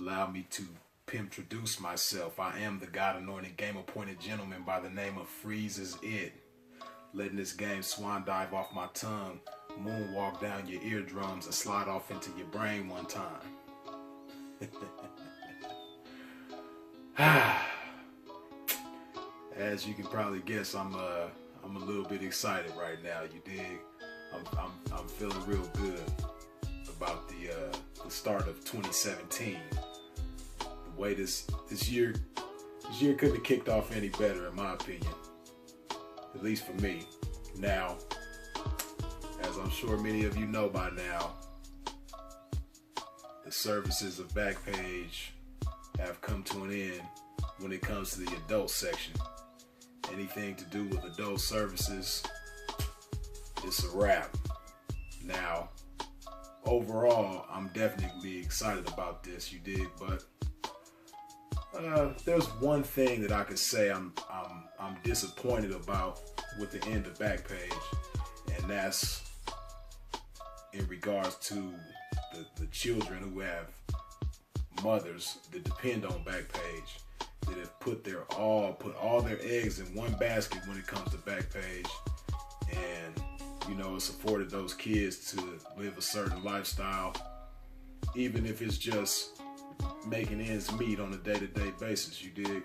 Allow me to introduce myself. I am the God-anointed, game-appointed gentleman by the name of Freeze is It. Letting this game swan dive off my tongue, moonwalk down your eardrums, and slide off into your brain one time. As you can probably guess, I'm a little bit excited right now. You dig? I'm feeling real good about the start of 2017. The way this year couldn't have kicked off any better, in my opinion. At least for me. Now, as I'm sure many of you know by now, the services of Backpage have come to an end when it comes to the adult section. Anything to do with adult services, it's a wrap. Now, overall, I'm definitely excited about this, you dig, but there's one thing that I could say I'm disappointed about with the end of Backpage, and that's in regards to the children who have mothers that depend on Backpage, that have put all their eggs in one basket when it comes to Backpage, and it's afforded those kids to live a certain lifestyle, even if it's just making ends meet on a day-to-day basis, you dig?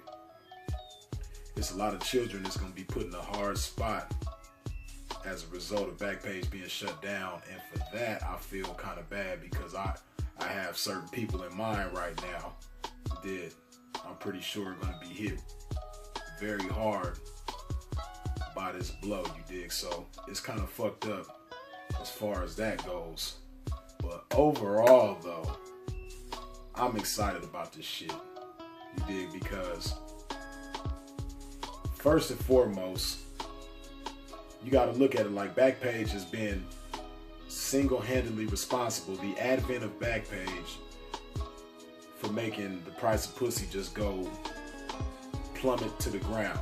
It's a lot of children that's going to be put in a hard spot as a result of Backpage being shut down, and for that I feel kind of bad because I have certain people in mind right now that I'm pretty sure are going to be hit very hard by this blow, you dig? So it's kind of fucked up as far as that goes. But overall though, I'm excited about this shit, you dig? Because first and foremost, you got to look at it like Backpage has been single-handedly responsible, the advent of Backpage, for making the price of pussy just go plummet to the ground,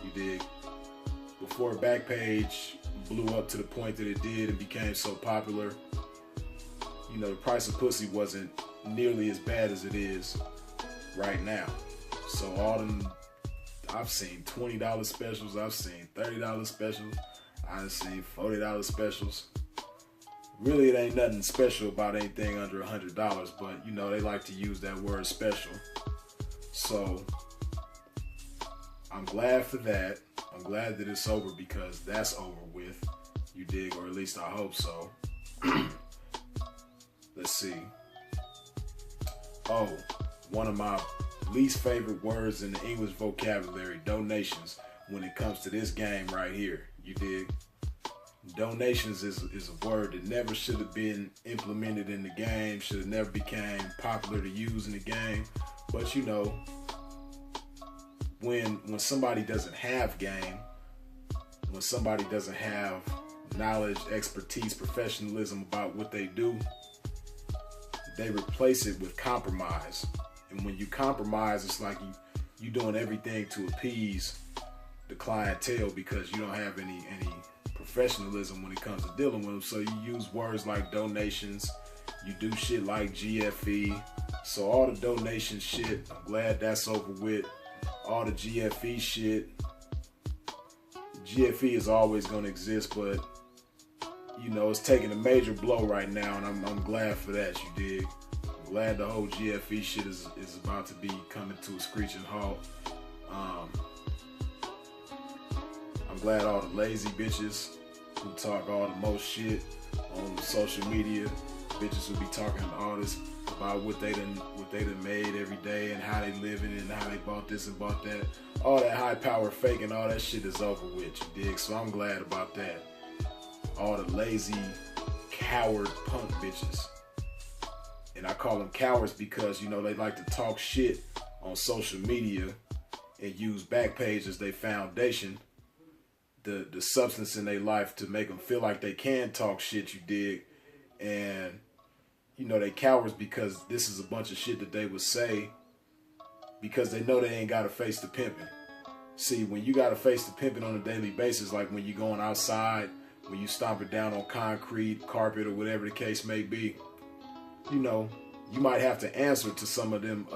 you dig? Before Backpage blew up to the point that it did and became so popular, the price of pussy wasn't nearly as bad as it is right now. So I've seen $20 specials, I've seen $30 specials, I've seen $40 specials. Really, it ain't nothing special about anything under $100, but they like to use that word special. So I'm glad for that. I'm glad that it's over because that's over with, you dig, or at least I hope so. Let's see. Oh, one of my least favorite words in the English vocabulary, donations, when it comes to this game right here, you dig? Donations is a word that never should have been implemented in the game, should have never became popular to use in the game. But when somebody doesn't have game, when somebody doesn't have knowledge, expertise, professionalism about what they do, they replace it with compromise. And when you compromise, it's like you doing everything to appease the clientele because you don't have any professionalism when it comes to dealing with them. So you use words like donations, you do shit like GFE. So all the donation shit, I'm glad that's over with. All the GFE shit, GFE is always going to exist, but it's taking a major blow right now, and I'm glad for that, you dig? I'm glad the whole GFE shit is about to be coming to a screeching halt. I'm glad all the lazy bitches who talk all the most shit on social media, bitches who be talking all this about what they done made every day and how they living and how they bought this and bought that. All that high power fake and all that shit is over with, you dig? So I'm glad about that. All the lazy, coward punk bitches. And I call them cowards because, they like to talk shit on social media and use Backpage as their foundation, the substance in their life to make them feel like they can talk shit, you dig? And, they cowards because this is a bunch of shit that they would say because they know they ain't got to face the pimping. See, when you got to face the pimping on a daily basis, like when you're going outside, when you stomping down on concrete, carpet, or whatever the case may be, you might have to answer to some of them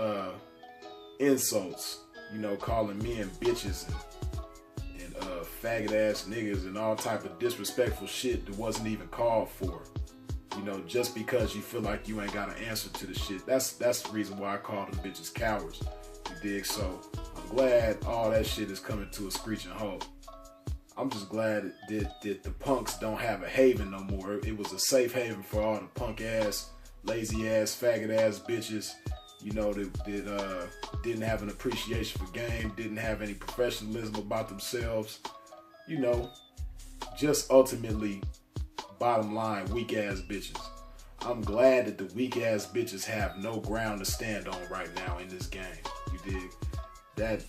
insults, you know, calling men bitches and faggot ass niggas and all type of disrespectful shit that wasn't even called for. You know, just because you feel like you ain't got an answer to the shit. That's the reason why I call them bitches cowards. You dig? So I'm glad all that shit is coming to a screeching halt. I'm just glad that the punks don't have a haven no more. It was a safe haven for all the punk ass, lazy ass, faggot ass bitches, you know, that didn't have an appreciation for game, didn't have any professionalism about themselves, you know, just ultimately, bottom line, weak ass bitches. I'm glad that the weak ass bitches have no ground to stand on right now in this game. You dig? That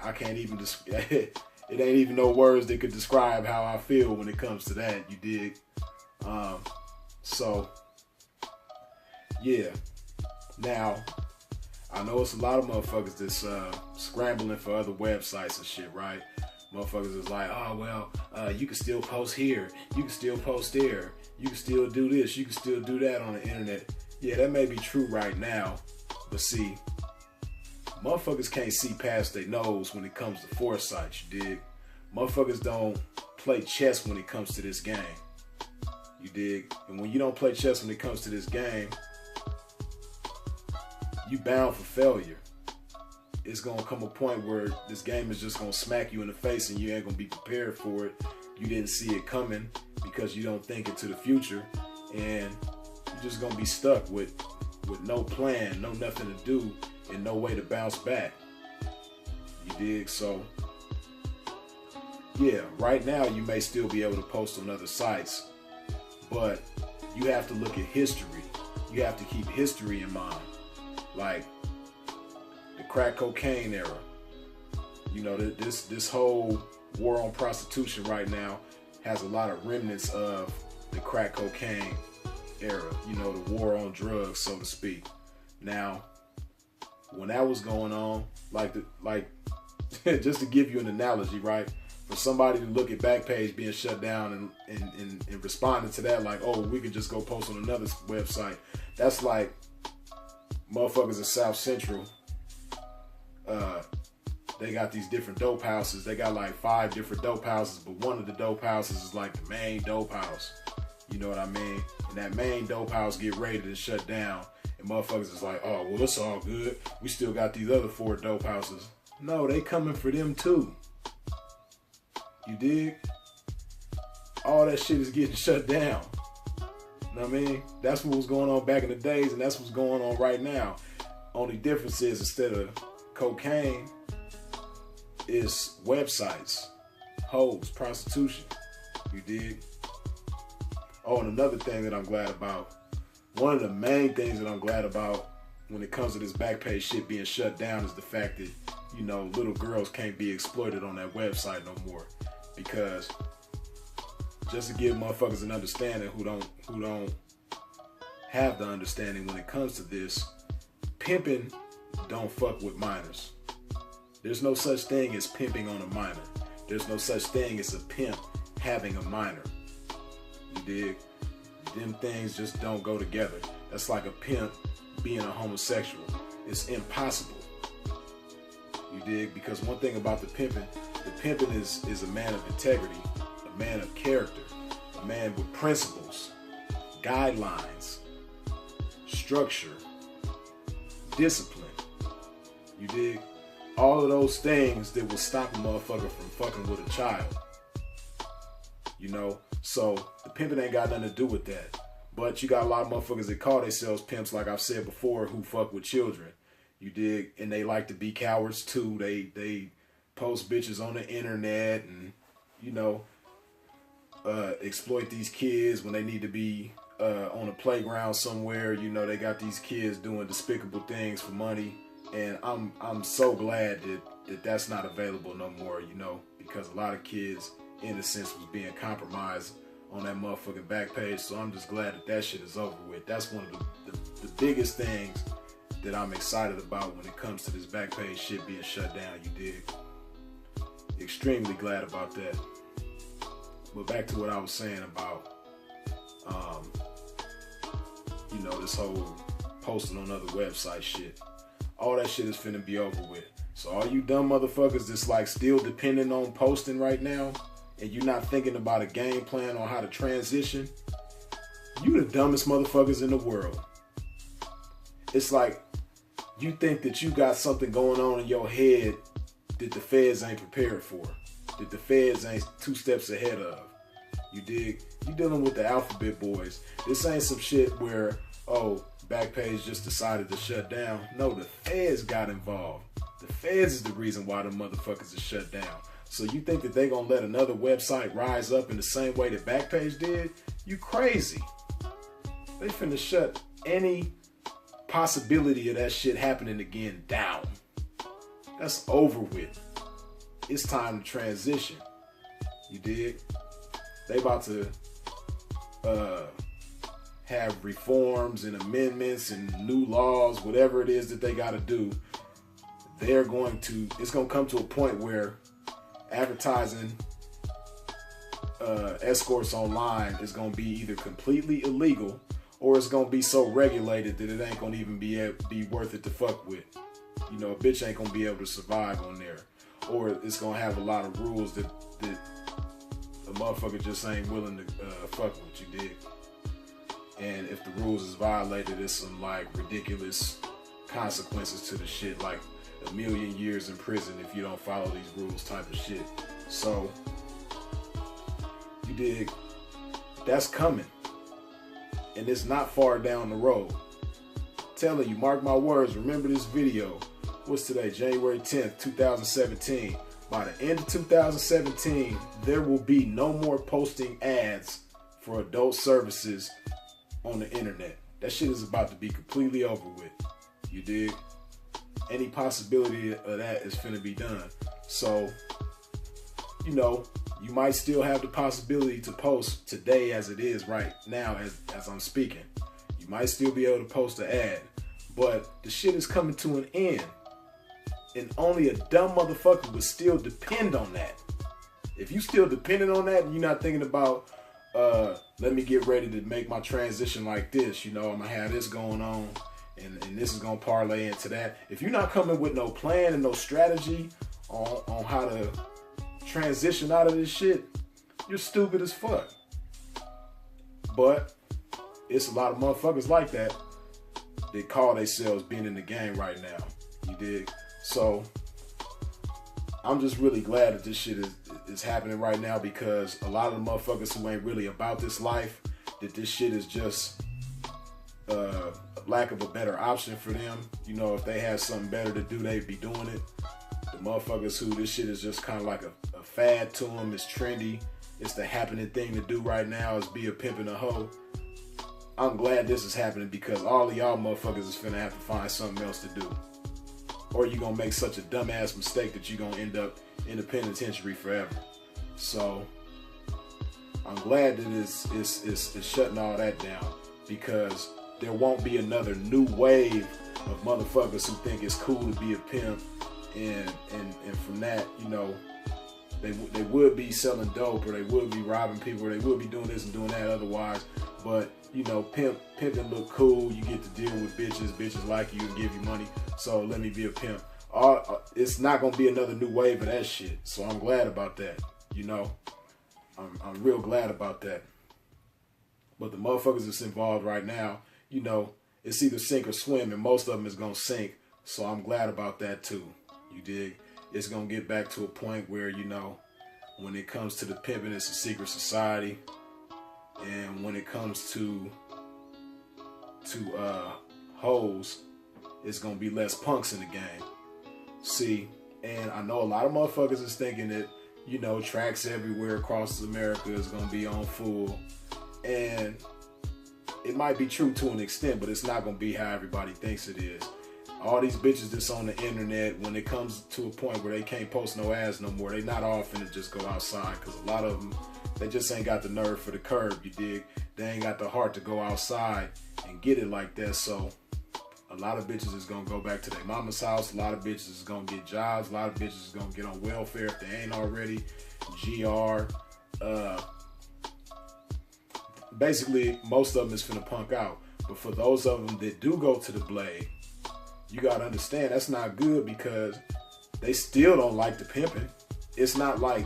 I can't even it ain't even no words that could describe how I feel when it comes to that. You dig? So yeah. Now I know it's a lot of motherfuckers that's scrambling for other websites and shit, right? Motherfuckers is like, oh, well, you can still post here. You can still post there. You can still do this. You can still do that on the internet. Yeah, that may be true right now. But see, motherfuckers can't see past their nose when it comes to foresight, you dig? Motherfuckers don't play chess when it comes to this game. You dig? And when you don't play chess when it comes to this game, you bound for failure. It's gonna come a point where this game is just gonna smack you in the face and you ain't gonna be prepared for it. You didn't see it coming because you don't think into the future, and you're just gonna be stuck with no plan, no nothing to do, and no way to bounce back. You dig? So yeah, right now you may still be able to post on other sites, but you have to look at history. You have to keep history in mind. Like the crack cocaine era. You know, this whole war on prostitution right now has a lot of remnants of the crack cocaine era. You know, the war on drugs, so to speak. Now, when that was going on, like just to give you an analogy, right? For somebody to look at Backpage being shut down and responding to that, like, oh, we could just go post on another website. That's like motherfuckers in South Central. They got these different dope houses. They got like 5 different dope houses, but one of the dope houses is like the main dope house. You know what I mean? And that main dope house get raided and shut down. And motherfuckers is like, oh, well, it's all good. We still got these other 4 dope houses. No, they coming for them too. You dig? All that shit is getting shut down. You know what I mean? That's what was going on back in the days, and that's what's going on right now. Only difference is instead of cocaine, it's websites, hoes, prostitution. You dig? Oh, and another thing that I'm glad about, one of the main things that I'm glad about when it comes to this Backpage shit being shut down is the fact that, you know, little girls can't be exploited on that website no more. Because just to give motherfuckers an understanding who don't have the understanding when it comes to this, pimping don't fuck with minors. There's no such thing as pimping on a minor. There's no such thing as a pimp having a minor. You dig? Them things just don't go together. That's like a pimp being a homosexual. It's impossible. You dig? Because one thing about the pimping is a man of integrity, a man of character, a man with principles, guidelines, structure, discipline. You dig? All of those things that will stop a motherfucker from fucking with a child. You know? So the pimping ain't got nothing to do with that. But you got a lot of motherfuckers that call themselves pimps, like I've said before, who fuck with children. You dig? And they like to be cowards too. They post bitches on the internet and, you know, exploit these kids when they need to be on a playground somewhere. You know, they got these kids doing despicable things for money. And I'm so glad that that's not available no more, you know, because a lot of kids' innocence was being compromised on that motherfucking Backpage. So I'm just glad that shit is over with. That's one of the biggest things that I'm excited about when it comes to this Backpage shit being shut down, you dig? Extremely glad about that. But back to what I was saying about, you know, this whole posting on other website shit. All that shit is finna be over with. So all you dumb motherfuckers that's like still depending on posting right now, and you not thinking about a game plan on how to transition, you the dumbest motherfuckers in the world. It's like you think that you got something going on in your head that the feds ain't prepared for, that the feds ain't 2 steps ahead of. You dig? You dealing with the alphabet boys. This ain't some shit where, oh, Backpage just decided to shut down. No, the feds got involved. The feds is the reason why the motherfuckers are shut down. So you think that they gonna let another website rise up in the same way that Backpage did? You crazy. They finna shut any possibility of that shit happening again down. That's over with. It's time to transition. You dig? They about to have reforms and amendments and new laws, whatever it is that they got to do. It's going to come to a point where advertising escorts online is going to be either completely illegal, or it's going to be so regulated that it ain't going to even be worth it to fuck with. You know, a bitch ain't going to be able to survive on there. Or it's going to have a lot of rules that a motherfucker just ain't willing to fuck with, you dig? And if the rules is violated, it's some like ridiculous consequences to the shit, like 1 million years in prison if you don't follow these rules type of shit. So, you dig? That's coming. And it's not far down the road. I'm telling you, mark my words, remember this video. What's today? January 10th, 2017. By the end of 2017, there will be no more posting ads for adult services on the internet. That shit is about to be completely over with. You dig? Any possibility of that is finna be done. So, you know, you might still have the possibility to post today as it is right now as I'm speaking. You might still be able to post an ad. But the shit is coming to an end. And only a dumb motherfucker would still depend on that. If you still depending on that and you're not thinking about, let me get ready to make my transition like this, you know, I'm gonna have this going on and this is gonna parlay into that. If you're not coming with no plan and no strategy on how to transition out of this shit, you're stupid as fuck. But it's a lot of motherfuckers like that that call themselves being in the game right now. You dig? So I'm just really glad that this shit is happening right now, because a lot of the motherfuckers who ain't really about this life, that this shit is just a lack of a better option for them. You know, if they had something better to do, they'd be doing it. The motherfuckers who this shit is just kind of like a fad to them, it's trendy, it's the happening thing to do right now, is be a pimp and a hoe. I'm glad this is happening, because all of y'all motherfuckers is finna have to find something else to do. Or you're gonna make such a dumbass mistake that you're gonna end up in the penitentiary forever. So I'm glad that it's shutting all that down, because there won't be another new wave of motherfuckers who think it's cool to be a pimp, and from that, you know, they would be selling dope, or they would be robbing people, or they would be doing this and doing that otherwise. But you know, pimping look cool. You get to deal with bitches like you and give you money. So let me be a pimp. It's not gonna be another new wave of that shit. So I'm glad about that. You know, I'm real glad about that. But the motherfuckers that's involved right now, you know, it's either sink or swim, and most of them is gonna sink. So I'm glad about that too. You dig? It's gonna get back to a point where, you know, when it comes to the pimping, it's a secret society. And when it comes to hoes, it's gonna be less punks in the game. See, and I know a lot of motherfuckers is thinking that, you know, tracks everywhere across America is gonna be on full, and it might be true to an extent, but it's not gonna be how everybody thinks it is. All these bitches that's on the internet, when it comes to a point where they can't post no ads no more, they not all finna just go outside, because a lot of them, they just ain't got the nerve for the curb, you dig? They ain't got the heart to go outside and get it like that. So a lot of bitches is gonna go back to their mama's house. A lot of bitches is gonna get jobs. A lot of bitches is gonna get on welfare if they ain't already. GR. Basically, most of them is finna punk out. But for those of them that do go to the blade, you got to understand that's not good, because they still don't like the pimping. It's not like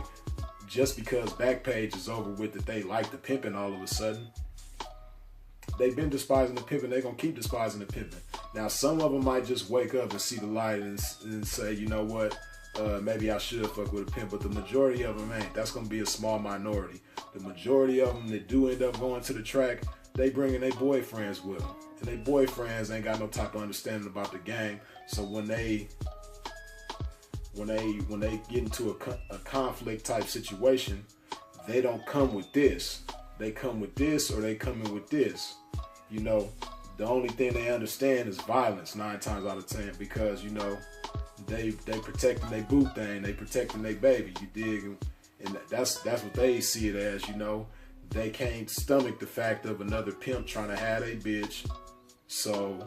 just because Backpage is over with that they like the pimping all of a sudden. They've been despising the pimping. They're going to keep despising the pimping. Now, some of them might just wake up and see the light and say, you know what, maybe I should fuck with a pimp. But the majority of them ain't. That's going to be a small minority. The majority of them that do end up going to the track, they bringing their boyfriends with them. And their boyfriends ain't got no type of understanding about the game. So when they get into a conflict type situation, they don't come with this. They come with this, or they come in with this. You know, the only thing they understand is violence 9 times out of 10, because, you know, they protecting their boo thing, they protecting their baby, you dig? And that's what they see it as, you know. They can't stomach the fact of another pimp trying to have a bitch. So,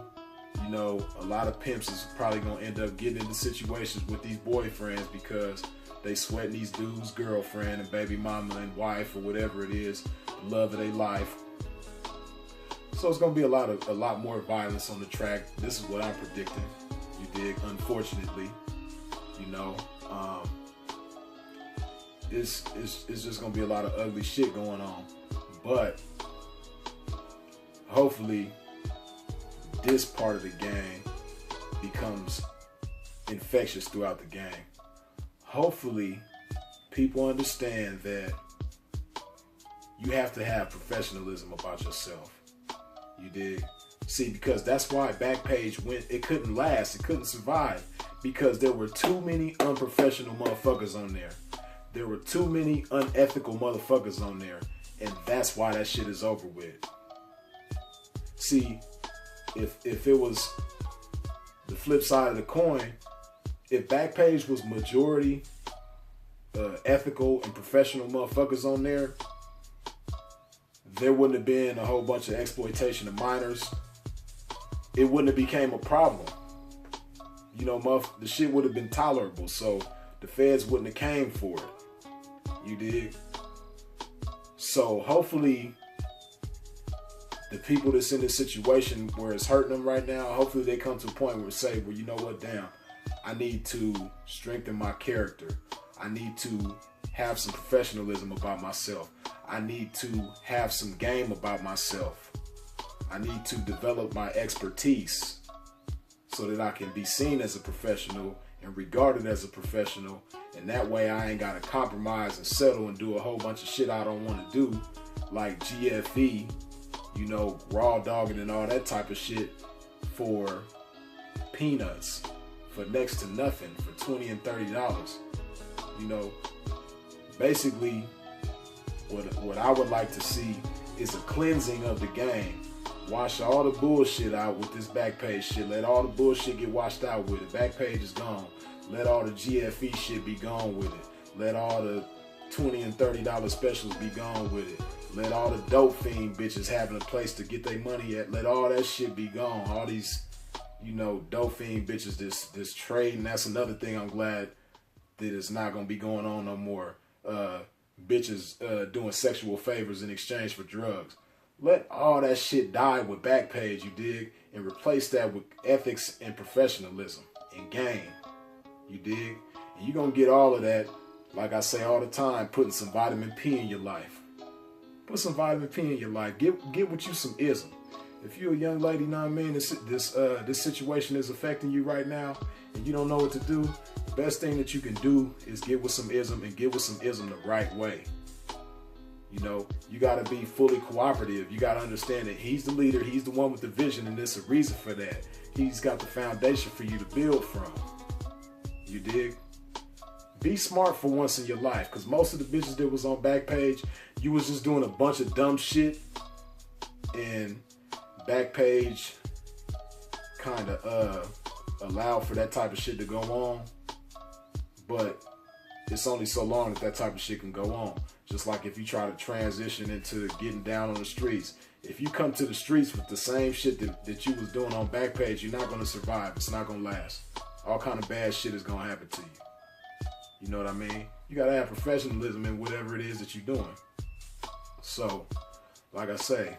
you know, a lot of pimps is probably gonna end up getting into situations with these boyfriends because they sweating these dudes' girlfriend and baby mama and wife or whatever it is, the love of their life. So it's gonna be a lot more violence on the track. This is what I'm predicting. You dig? Unfortunately, you know, it's just gonna be a lot of ugly shit going on. But hopefully, this part of the game becomes infectious throughout the game. Hopefully, people understand that you have to have professionalism about yourself. You dig? See, because that's why Backpage it couldn't last, it couldn't survive, because there were too many unprofessional motherfuckers on there. There were too many unethical motherfuckers on there, and that's why that shit is over with. See, if it was the flip side of the coin, if Backpage was majority ethical and professional motherfuckers on there, there wouldn't have been a whole bunch of exploitation of minors. It wouldn't have became a problem. You know, the shit would have been tolerable, so the feds wouldn't have came for it. You dig? So hopefully the people that's in this situation where it's hurting them right now, hopefully they come to a point where say, well, you know what, damn, I need to strengthen my character. I need to have some professionalism about myself. I need to have some game about myself. I need to develop my expertise so that I can be seen as a professional and regarded as a professional. And that way I ain't got to compromise and settle and do a whole bunch of shit I don't want to do, like GFE, you know, raw dogging and all that type of shit for peanuts, for next to nothing, for $20 and $30. You know, basically what I would like to see is a cleansing of the game. Wash all the bullshit out with this Backpage shit. Let all the bullshit get washed out with it. Backpage is gone. Let all the GFE shit be gone with it. Let all the $20 and $30 specials be gone with it. Let all the dope fiend bitches having a place to get their money at. Let all that shit be gone. All these, you know, dope fiend bitches, this trading. That's another thing I'm glad that it's not gonna be going on no more. Bitches doing sexual favors in exchange for drugs. Let all that shit die with Backpage, you dig? And replace that with ethics and professionalism and game. You dig? And you're gonna get all of that, like I say all the time, putting some vitamin P in your life. Put some vitamin P in your life. Get with you some ism. If you're a young lady, know what I mean, this situation is affecting you right now and you don't know what to do, the best thing that you can do is get with some ism, and get with some ism the right way. You know, you got to be fully cooperative. You got to understand that he's the leader. He's the one with the vision, and there's a reason for that. He's got the foundation for you to build from. You dig? Be smart for once in your life, because most of the bitches that was on Backpage, you was just doing a bunch of dumb shit, and Backpage kind of allowed for that type of shit to go on. But it's only so long that type of shit can go on. Just like if you try to transition into getting down on the streets. If you come to the streets with the same shit that you was doing on Backpage, you're not going to survive. It's not going to last. All kind of bad shit is going to happen to you. You know what I mean? You got to have professionalism in whatever it is that you're doing. So, like I say,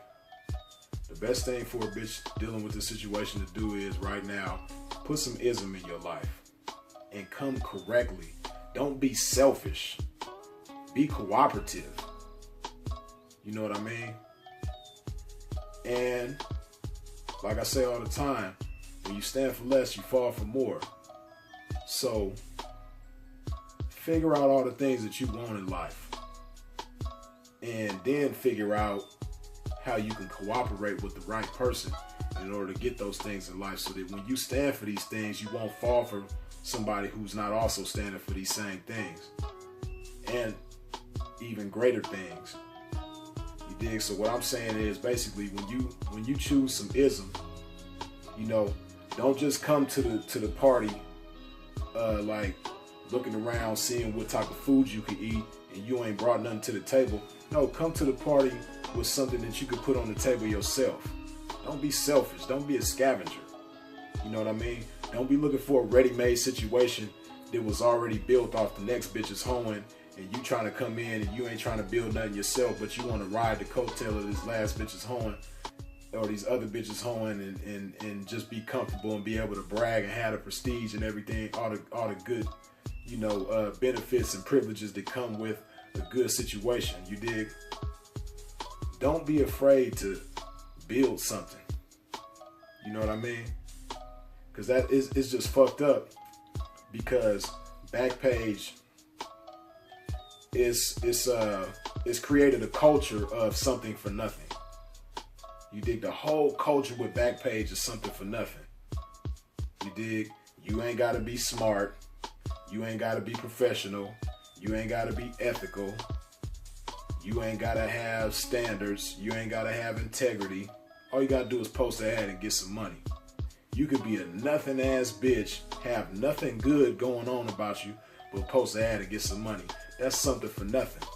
The best thing for a bitch dealing with this situation to do is right now, put some ism in your life and come correctly. Don't be selfish. Be cooperative. You know what I mean? And like I say all the time, when you stand for less, you fall for more. So figure out all the things that you want in life. And then figure out how you can cooperate with the right person in order to get those things in life, so that when you stand for these things, you won't fall for somebody who's not also standing for these same things and even greater things. You dig? So what I'm saying is basically when you choose some ism, you know, don't just come to the party like looking around seeing what type of food you can eat and you ain't brought nothing to the table. No, come to the party with something that you could put on the table yourself. Don't be selfish. Don't be a scavenger. You know what I mean? Don't be looking for a ready-made situation that was already built off the next bitch's hoeing, and you trying to come in and you ain't trying to build nothing yourself, but you want to ride the coattail of this last bitch's hoeing or these other bitches hoeing and just be comfortable and be able to brag and have the prestige and everything, all the good, you know, benefits and privileges that come with a good situation. You dig? Don't be afraid to build something. You know what I mean? Because that is just fucked up. Because Backpage it's created a culture of something for nothing. You dig? The whole culture with Backpage is something for nothing. You dig? You ain't gotta be smart. You ain't gotta be professional. You ain't gotta be ethical. You ain't gotta have standards. You ain't gotta have integrity. All you gotta do is post an ad and get some money. You could be a nothing ass bitch, have nothing good going on about you, but post an ad and get some money. That's something for nothing.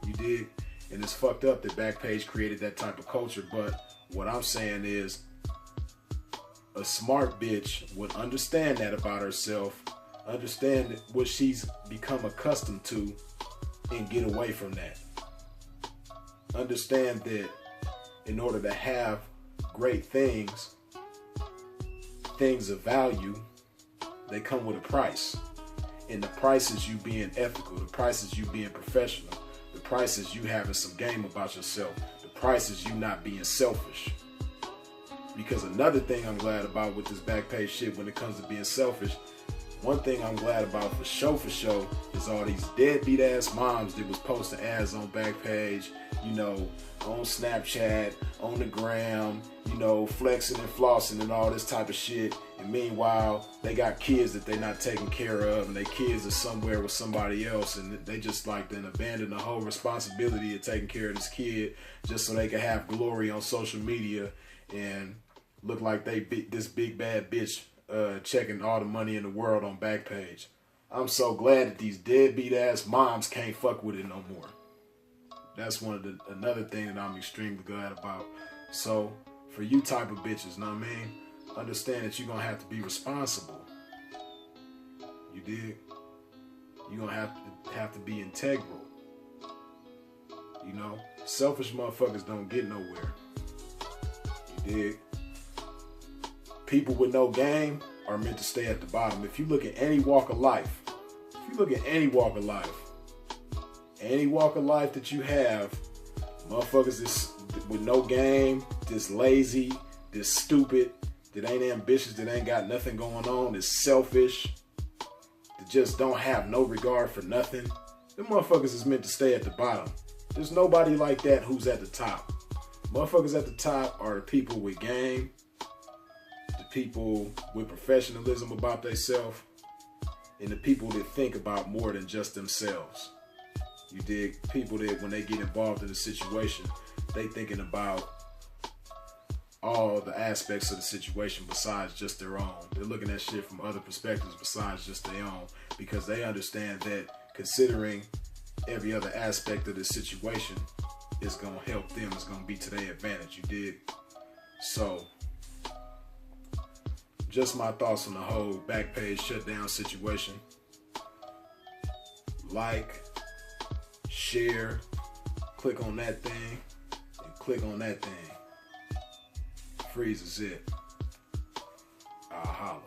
You dig? And it's fucked up that Backpage created that type of culture. But what I'm saying is, a smart bitch would understand that about herself, understand what she's become accustomed to, and get away from that. Understand that in order to have great things of value, they come with a price. And the price is you being ethical. The price is you being professional. The price is you having some game about yourself. The price is you not being selfish. Because another thing I'm glad about with this Backpage shit when it comes to being selfish, one thing I'm glad about for sure is all these deadbeat ass moms that was posting ads on Backpage, you know, on Snapchat, on the gram, you know, flexing and flossing and all this type of shit. And meanwhile, they got kids that they not taking care of, and their kids are somewhere with somebody else, and they just like then abandon the whole responsibility of taking care of this kid just so they can have glory on social media and look like they this big bad bitch checking all the money in the world on Backpage. I'm so glad that these deadbeat ass moms can't fuck with it no more. That's another thing that I'm extremely glad about. So for you type of bitches, know what I mean? Understand that you're gonna have to be responsible. You dig? You're gonna have to be integral. You know, selfish motherfuckers don't get nowhere. You dig? People with no game are meant to stay at the bottom. If you look at any walk of life, any walk of life that you have, motherfuckers this with no game, this lazy, this stupid, that ain't ambitious, that ain't got nothing going on, that's selfish, that just don't have no regard for nothing. Them motherfuckers is meant to stay at the bottom. There's nobody like that who's at the top. Motherfuckers at the top are the people with game, the people with professionalism about themselves, and the people that think about more than just themselves. You dig? People that when they get involved in a situation, they thinking about all the aspects of the situation besides just their own. They're looking at shit from other perspectives besides just their own, because they understand that considering every other aspect of the situation is going to help them, is going to be to their advantage. You dig? So just my thoughts on the whole Backpage shutdown situation. Like, share, click on that thing, and click on that thing. Freeze is it. I'll holler.